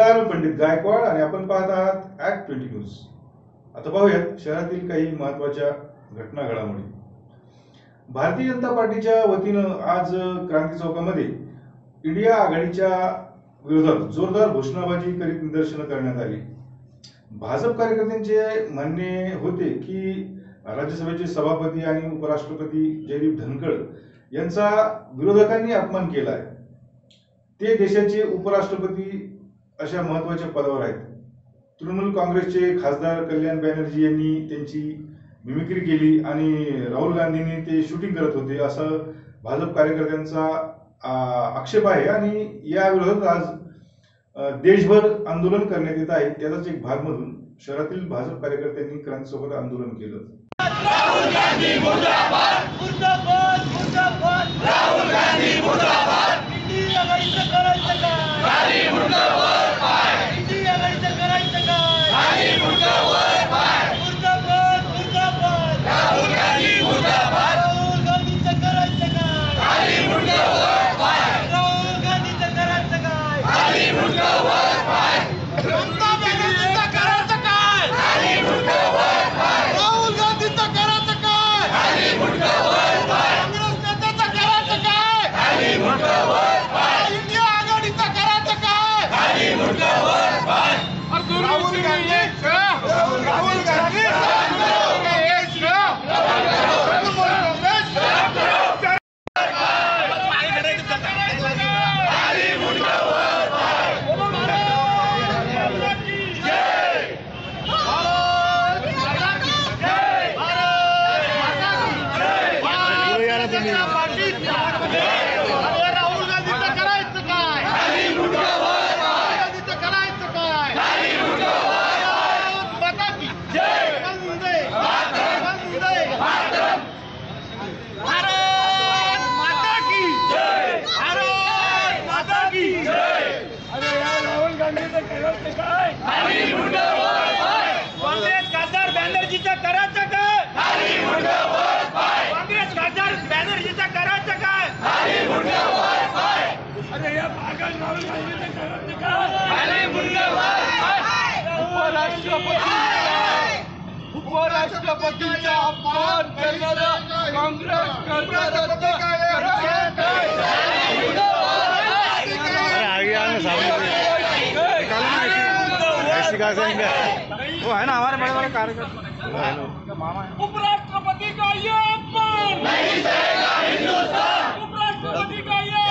नमस्कार, पंडित गायकवाड आणि आपण पाहत आहात ॲक्ट 20 न्यूज। आता पाहूयात शहरातील काही महत्त्वाच्या घटना घडामोडी। भारतीय जनता पार्टीच्या वतीनं आज क्रांती चौकामध्ये इंडिया आघाडीच्या विरोधात जोरदार घोषणाबाजी करीत निदर्शनं करण्यात आली। भाजप कार्यकर्त्यांचे म्हणणे होते की राज्यसभेचे सभापती आणि उपराष्ट्रपती जयदीप धनखड यांचा विरोधकांनी अपमान केला आहे। ते देशाचे उपराष्ट्रपती अशा महत्त्वाच्या पदावर आहेत। तृणमूल काँग्रेसचे खासदार कल्याण बॅनर्जी यांनी त्यांची मिमिक्री केली आणि राहुल गांधींनी ते शूटिंग करत होते असं भाजप कार्यकर्त्यांचा आक्षेप आहे आणि या विरोधात आज देशभर आंदोलन करण्यात येत आहे। त्याचाच एक भाग म्हणून शहरातील भाजप कार्यकर्त्यांनी क्रांती चौकात आंदोलन केलं। राहुल गांधी मुर्दाबाद मुर्दाबाद मुर्दाबाद राहुल गांधी मुर्दाबाद इंडिया आघाडीचं करायचं काय खाली मुर्दाबाद पाय इंडिया आघाडीचं करायचं काय खाली मुर्दाबाद पाय मुर्दाबाद मुर्दाबाद राहुल गांधी मुर्दाबाद राहुल गांधीचं करायचं काय खाली मुर्दाबाद पाय राहुल गांधीचं करायचं काय खाली मुर्दाबाद पाय ममता बॅनर्जीचं करायचं काय खाली मुर्दाबाद पाय राहुल गांधीचं करायचं काय खाली मुर्दाबाद पाय काँग्रेस नेत्याचं करायचं काय खाली मुर्दाबाद पाय इंडिया आघाडीचं करायचं काय खाली मुर्दाबाद पाय राहुल गांधी राहुल गांधी राहुल गांधीचं करायचं काय खाली मुर्दाबाद गांधीचं करायचं काय खाली मुर्दाबाद माता की जय वंदे वंदे मातरम भारत माता की जय भारत माता की जय अरे या राहुल गांधीचं करायचं काय खाली मुर्दाबाद काँग्रेस खासदार बॅनर्जीचं करायचं काय खाली मुर्दाबाद पाय काँग्रेस खासदार बॅनर्जीचं करायचं काय खाली मुर्दाबाद पाय अरे या भागात राहुल गांधीचं करायचं काय खाली मुर्दाबाद पाय उपराष्ट्रपतीचा अपमान करणारं काँग्रेस करणारं वो है ना हमारे बड़े बड़े कार्यकर्ता उपराष्ट्रपति का ये अपमान नहीं सहेगा हिंदुस्तान उपराष्ट्रपति का ये